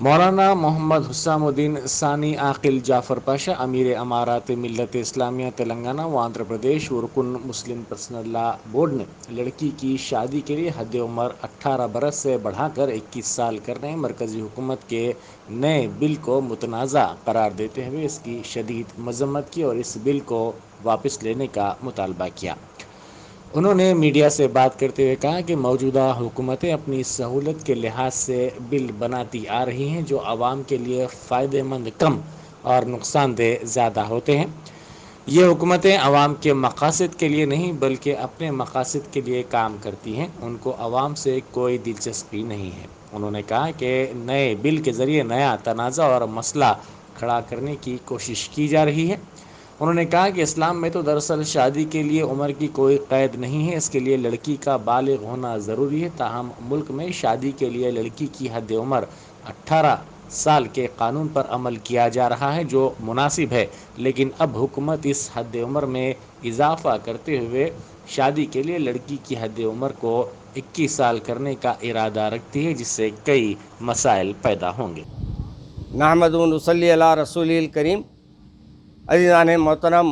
مولانا محمد حسام ثانی عاقل جعفر پاشا امیر امارات ملت اسلامیہ تلنگانہ و آندھرا پردیش و رکن مسلم پرسنل لا بورڈ نے لڑکی کی شادی کے لیے حد عمر 18 برس سے بڑھا کر 21 سال کرنے مرکزی حکومت کے نئے بل کو متنازع قرار دیتے ہوئے اس کی شدید مذمت کی اور اس بل کو واپس لینے کا مطالبہ کیا۔ انہوں نے میڈیا سے بات کرتے ہوئے کہا کہ موجودہ حکومتیں اپنی سہولت کے لحاظ سے بل بناتی آ رہی ہیں جو عوام کے لیے فائدہ مند کم اور نقصان دہ زیادہ ہوتے ہیں۔ یہ حکومتیں عوام کے مقاصد کے لیے نہیں بلکہ اپنے مقاصد کے لیے کام کرتی ہیں، ان کو عوام سے کوئی دلچسپی نہیں ہے۔ انہوں نے کہا کہ نئے بل کے ذریعے نیا تنازع اور مسئلہ کھڑا کرنے کی کوشش کی جا رہی ہے۔ انہوں نے کہا کہ اسلام میں تو دراصل شادی کے لیے عمر کی کوئی قید نہیں ہے، اس کے لیے لڑکی کا بالغ ہونا ضروری ہے، تاہم ملک میں شادی کے لیے لڑکی کی حد عمر 18 سال کے قانون پر عمل کیا جا رہا ہے جو مناسب ہے، لیکن اب حکومت اس حد عمر میں اضافہ کرتے ہوئے شادی کے لیے لڑکی کی حد عمر کو 21 سال کرنے کا ارادہ رکھتی ہے، جس سے کئی مسائل پیدا ہوں گے۔ نحمد و نصلی علی رسول الکریم۔ عزیزان محترم،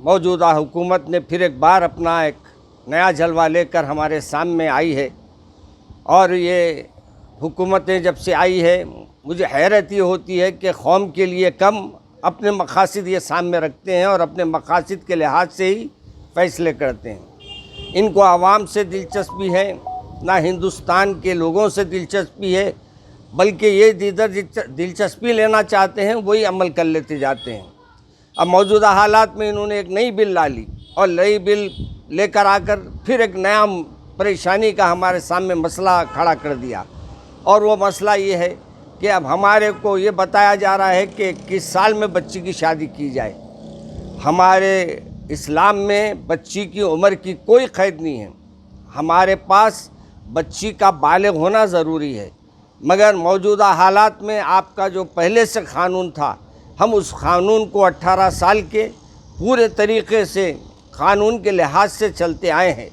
موجودہ حکومت نے پھر ایک بار اپنا ایک نیا جلوہ لے کر ہمارے سامنے آئی ہے، اور یہ حکومتیں جب سے آئی ہے مجھے حیرت یہ ہوتی ہے کہ قوم کے لیے کم اپنے مقاصد یہ سامنے رکھتے ہیں اور اپنے مقاصد کے لحاظ سے ہی فیصلے کرتے ہیں۔ ان کو عوام سے دلچسپی ہے، نہ ہندوستان کے لوگوں سے دلچسپی ہے، بلکہ یہ جدھر دلچسپی لینا چاہتے ہیں وہی عمل کر لیتے جاتے ہیں۔ اب موجودہ حالات میں انہوں نے ایک نئی بل لا لی اور نئی بل لے کر آ کر پھر ایک نیا پریشانی کا ہمارے سامنے مسئلہ کھڑا کر دیا، اور وہ مسئلہ یہ ہے کہ اب ہمارے کو یہ بتایا جا رہا ہے کہ 21 سال میں بچی کی شادی کی جائے۔ ہمارے اسلام میں بچی کی عمر کی کوئی قید نہیں ہے، ہمارے پاس بچی کا بالغ ہونا ضروری ہے، مگر موجودہ حالات میں آپ کا جو پہلے سے قانون تھا، ہم اس قانون کو 18 سال کے پورے طریقے سے قانون کے لحاظ سے چلتے آئے ہیں،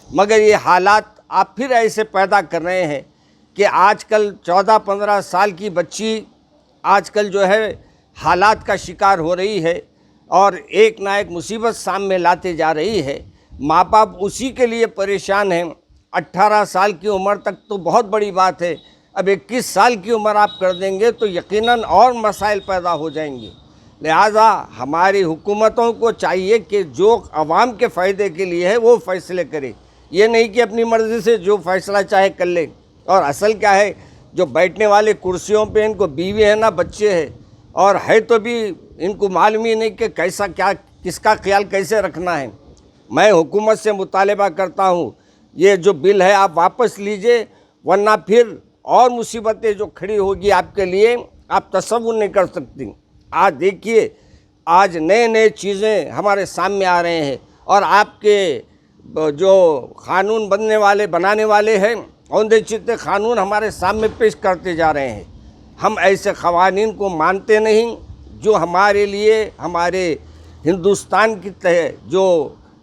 مگر یہ حالات آپ پھر ایسے پیدا کر رہے ہیں کہ آج کل 14-15 سال کی بچی آج کل جو ہے حالات کا شکار ہو رہی ہے اور ایک نہ ایک مصیبت سامنے لاتے جا رہی ہے۔ ماں باپ اسی کے لیے پریشان ہیں۔ 18 سال کی عمر تک تو بہت بڑی بات ہے، اب 21 سال کی عمر آپ کر دیں گے تو یقیناً اور مسائل پیدا ہو جائیں گے۔ لہٰذا ہماری حکومتوں کو چاہیے کہ جو عوام کے فائدے کے لیے ہے وہ فیصلے کرے، یہ نہیں کہ اپنی مرضی سے جو فیصلہ چاہے کر لے۔ اور اصل کیا ہے، جو بیٹھنے والے کرسیوں پہ ان کو بیوی ہے نہ بچے ہیں، اور ہے تو بھی ان کو معلوم ہی نہیں کہ کیسا کیا کس کا خیال کیسے رکھنا ہے۔ میں حکومت سے مطالبہ کرتا ہوں یہ جو بل ہے آپ واپس لیجئے، ورنہ پھر اور مصیبتیں جو کھڑی ہوگی آپ کے لیے آپ تصور نہیں کر سکتی۔ آج دیکھیے، آج نئے نئے چیزیں ہمارے سامنے آ رہے ہیں، اور آپ کے جو قانون بنانے والے ہیں اوندھے چتے قانون ہمارے سامنے پیش کرتے جا رہے ہیں۔ ہم ایسے قوانین کو مانتے نہیں جو ہمارے لیے، ہمارے ہندوستان کی جو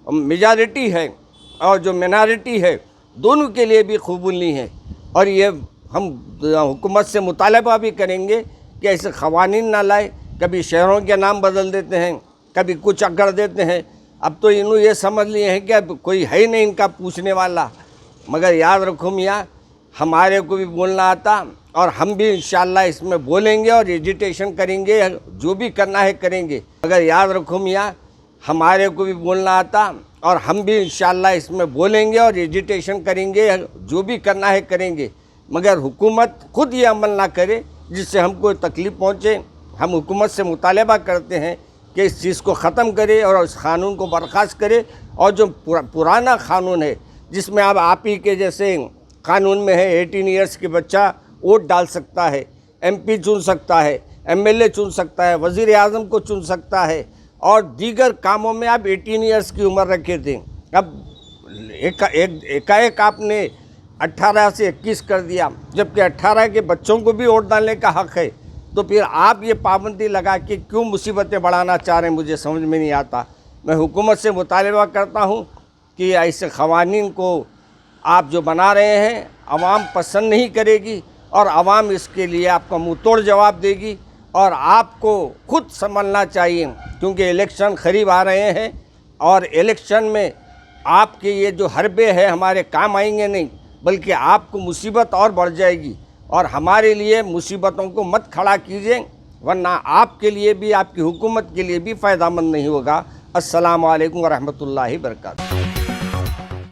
میجارٹی ہے اور جو منارٹی ہے دونوں کے لیے بھی قبول نہیں ہے، اور یہ ہم حکومت سے مطالبہ بھی کریں گے کہ ایسے قوانین نہ لائے۔ کبھی شہروں کے نام بدل دیتے ہیں، کبھی کچھ کر دیتے ہیں، اب تو انہوں یہ سمجھ لیے ہیں کہ اب کوئی ہے نہیں ان کا پوچھنے والا۔ مگر یاد رکھو میاں، ہمارے کو بھی بولنا آتا اور ہم بھی انشاءاللہ اس میں بولیں گے اور ایجیٹیشن کریں گے، جو بھی کرنا ہے کریں گے۔ مگر یاد رکھو میاں، ہمارے کو بھی بولنا آتا اور ہم بھی انشاءاللہ اس میں بولیں گے اور ایجیٹیشن کریں گے، جو بھی کرنا ہے کریں گے، مگر حکومت خود یہ عمل نہ کرے جس سے ہم کو تکلیف پہنچے۔ ہم حکومت سے مطالبہ کرتے ہیں کہ اس چیز کو ختم کرے اور اس قانون کو برخاست کرے، اور جو پرانا قانون ہے جس میں اب آپ ہی کے جیسے قانون میں ہے 18 ایئرس کے بچہ ووٹ ڈال سکتا ہے، ایم پی چن سکتا ہے، ایم ایل اے چن سکتا ہے، وزیر اعظم کو چن سکتا ہے، اور دیگر کاموں میں آپ 18 ایئرس کی عمر رکھے تھے، اب ایک آپ نے 18 سے 21 کر دیا، جبکہ 18 کے بچوں کو بھی ووٹ ڈالنے کا حق ہے، تو پھر آپ یہ پابندی لگا کے کیوں مصیبتیں بڑھانا چاہ رہے ہیں مجھے سمجھ میں نہیں آتا۔ میں حکومت سے مطالبہ کرتا ہوں کہ ایسے قوانین کو آپ جو بنا رہے ہیں عوام پسند نہیں کرے گی، اور عوام اس کے لیے آپ کا منہ توڑ جواب دے گی، اور آپ کو خود سنبھلنا چاہیے، کیونکہ الیکشن قریب آ رہے ہیں، اور الیکشن میں آپ کے یہ جو حربے ہیں ہمارے کام آئیں گے نہیں، بلکہ آپ کو مصیبت اور بڑھ جائے گی، اور ہمارے لیے مصیبتوں کو مت کھڑا کیجیے، ورنہ آپ کے لیے بھی، آپ کی حکومت کے لیے بھی فائدہ مند نہیں ہوگا۔ السلام علیکم ورحمۃ اللہ وبرکاتہ۔